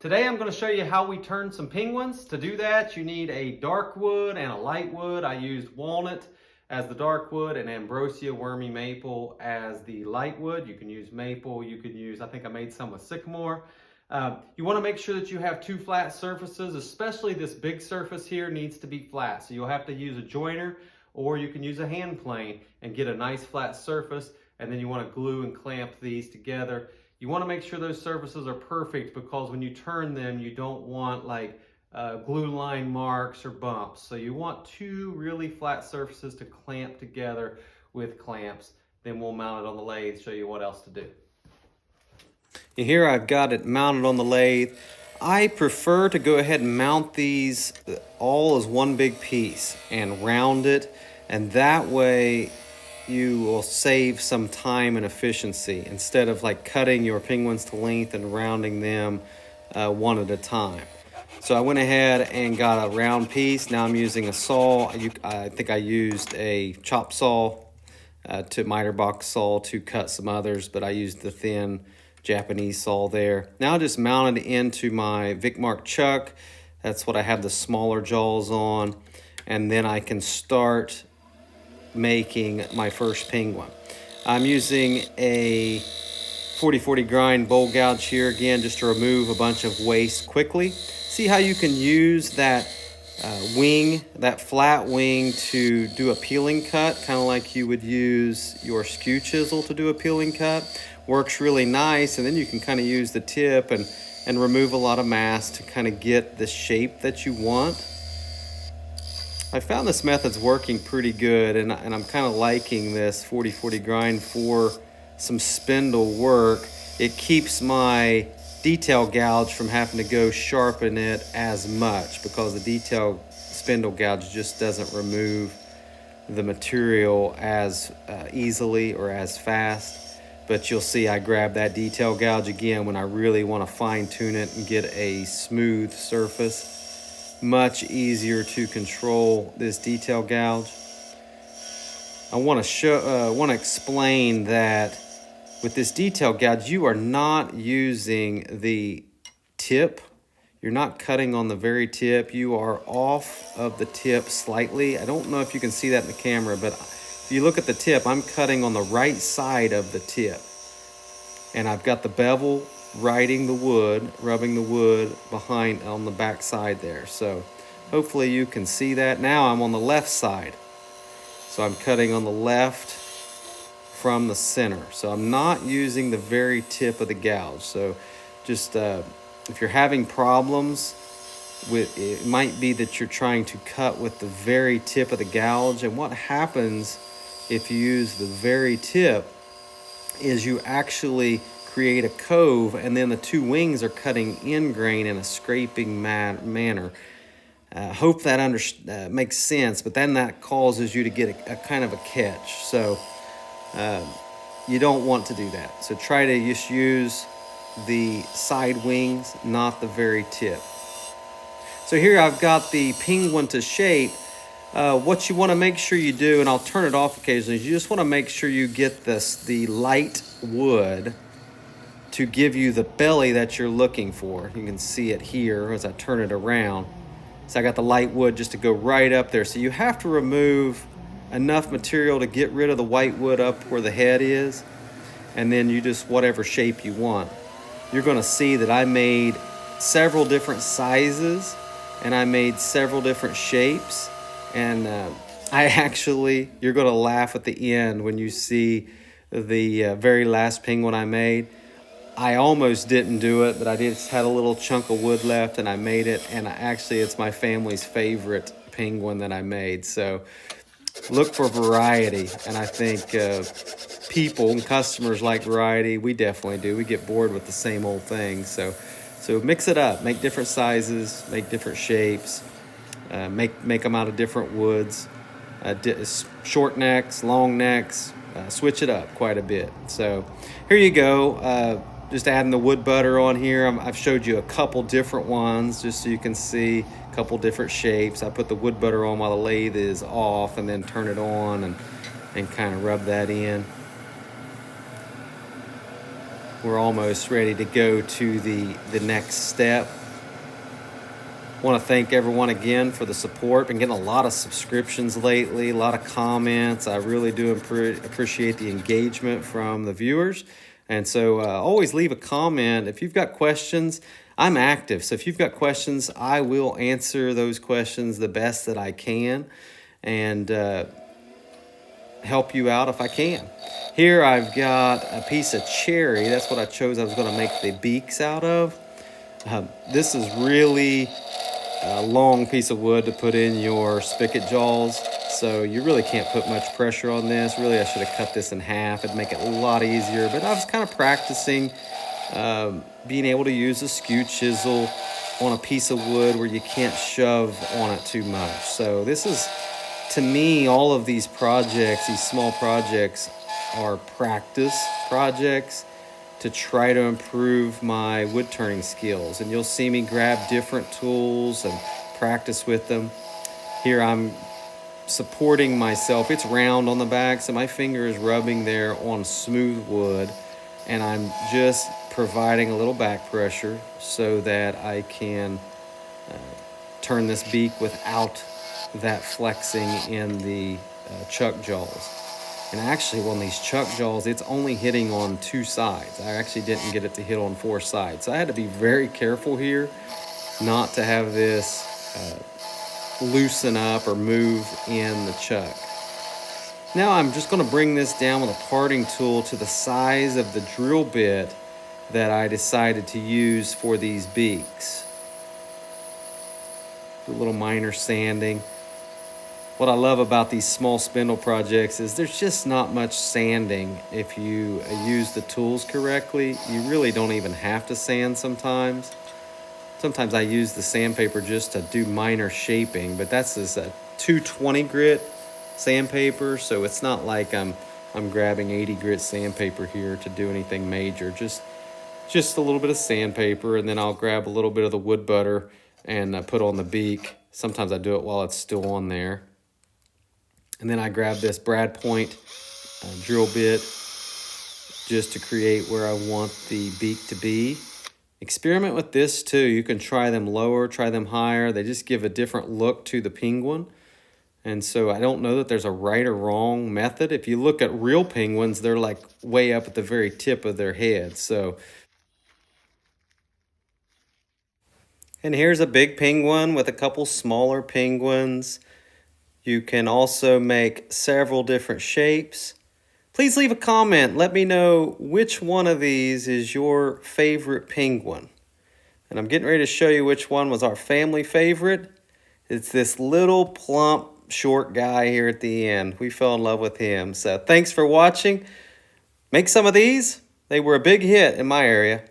Today I'm going to show you how we turn some penguins. To do that, you need a dark wood and a light wood. I used walnut as the dark wood and ambrosia wormy maple as the light wood. You can use maple, you could use, I think I made some with sycamore. You want to make sure that you have two flat surfaces, especially this big surface here needs to be flat. So you'll have to use a joiner or you can use a hand plane and get a nice flat surface, and then you want to glue and clamp these together. You want to make sure those surfaces are perfect because when you turn them, you don't want like glue line marks or bumps. So you want two really flat surfaces to clamp together with clamps. Then we'll mount it on the lathe, show you what else to do. Here I've got it mounted on the lathe. I prefer to go ahead and mount these all as one big piece and round it, and that way you will save some time and efficiency instead of like cutting your penguins to length and rounding them one at a time. So I went ahead and got a round piece. Now I'm using a saw. I think I used a chop saw to miter box saw to cut some others, but I used the thin Japanese saw there. Now I just mounted into my Vicmark chuck. That's what I have the smaller jaws on, and then I can start making my first penguin. I'm using a 40/40 grind bowl gouge here again just to remove a bunch of waste quickly. See how you can use that wing, that flat wing, to do a peeling cut, kind of like you would use your skew chisel to do a peeling cut. Works really nice, and then you can kind of use the tip and remove a lot of mass to kind of get the shape that you want. I found this method's working pretty good, and I'm kind of liking this 40/40 grind for some spindle work. It keeps my detail gouge from having to go sharpen it as much because the detail spindle gouge just doesn't remove the material as easily or as fast. But you'll see I grab that detail gouge again when I really want to fine tune it and get a smooth surface. Much easier to control this detail gouge. I want to explain that with this detail gouge, you are not using the tip. You're not cutting on the very tip. You are off of the tip slightly. I don't know if you can see that in the camera, but if you look at the tip, I'm cutting on the right side of the tip. And I've got the bevel riding the wood, rubbing the wood behind on the back side there. So hopefully you can see that. Now I'm on the left side. So I'm cutting on the left from the center. So I'm not using the very tip of the gouge. So just if you're having problems with it, might be that you're trying to cut with the very tip of the gouge. And what happens if you use the very tip is you actually create a cove, and then the two wings are cutting in grain in a scraping manner. Hope that makes sense, but then that causes you to get a kind of a catch. So you don't want to do that. So try to just use the side wings, not the very tip. So here I've got the penguin to shape. What you want to make sure you do, and I'll turn it off occasionally, is you just want to make sure you get the light wood to give you the belly that you're looking for. You can see it here as I turn it around. So I got the light wood just to go right up there. So you have to remove enough material to get rid of the white wood up where the head is, and then you just whatever shape you want. You're going to see that I made several different sizes and I made several different shapes, and you're going to laugh at the end when you see the very last penguin I made. I almost didn't do it, but I just had a little chunk of wood left and I made it, and it's my family's favorite penguin that I made. So look for variety, and I think people and customers like variety. We definitely do. We get bored with the same old thing. So mix it up, make different sizes, make different shapes, make them out of different woods, short necks, long necks, switch it up quite a bit. So here you go. Just adding the wood butter on here. I've showed you a couple different ones just so you can see a couple different shapes. I put the wood butter on while the lathe is off, and then turn it on and kind of rub that in. we're almost ready to go to the next step. I want to thank everyone again for the support. Been getting a lot of subscriptions lately, a lot of comments. I really do appreciate the engagement from the viewers. And so always leave a comment. If you've got questions, I'm active. So if you've got questions, I will answer those questions the best that I can and help you out if I can. Here I've got a piece of cherry. That's what I chose. I was going to make the beaks out of. This is really a long piece of wood to put in your spigot jaws, so you really can't put much pressure on this. Really, I should have cut this in half. It'd make it a lot easier, but I was kind of practicing being able to use a skew chisel on a piece of wood where you can't shove on it too much. So this is, to me, all of these projects, these small projects, are practice projects to try to improve my wood turning skills. And you'll see me grab different tools and practice with them. Here I'm supporting myself. It's round on the back, so my finger is rubbing there on smooth wood, and I'm just providing a little back pressure so that I can turn this beak without that flexing in the chuck jaws. And actually, on these chuck jaws, it's only hitting on 2 sides. I actually didn't get it to hit on 4 sides. So I had to be very careful here not to have this loosen up or move in the chuck. Now I'm just going to bring this down with a parting tool to the size of the drill bit that I decided to use for these beaks. A little minor sanding. What I love about these small spindle projects is there's just not much sanding. If you use the tools correctly, you really don't even have to sand sometimes. Sometimes I use the sandpaper just to do minor shaping, but that's this 220 grit sandpaper, so it's not like I'm grabbing 80 grit sandpaper here to do anything major. Just a little bit of sandpaper, and then I'll grab a little bit of the wood butter and put on the beak. Sometimes I do it while it's still on there. And then I grab this brad point drill bit just to create where I want the beak to be. Experiment with this too. You can try them lower, try them higher. They just give a different look to the penguin. And so I don't know that there's a right or wrong method. If you look at real penguins, they're like way up at the very tip of their head. And here's a big penguin with a couple smaller penguins. You can also make several different shapes. Please leave a comment. Let me know which one of these is your favorite penguin. And I'm getting ready to show you which one was our family favorite. It's this little plump short guy here at the end. We fell in love with him. So thanks for watching. Make some of these. They were a big hit in my area.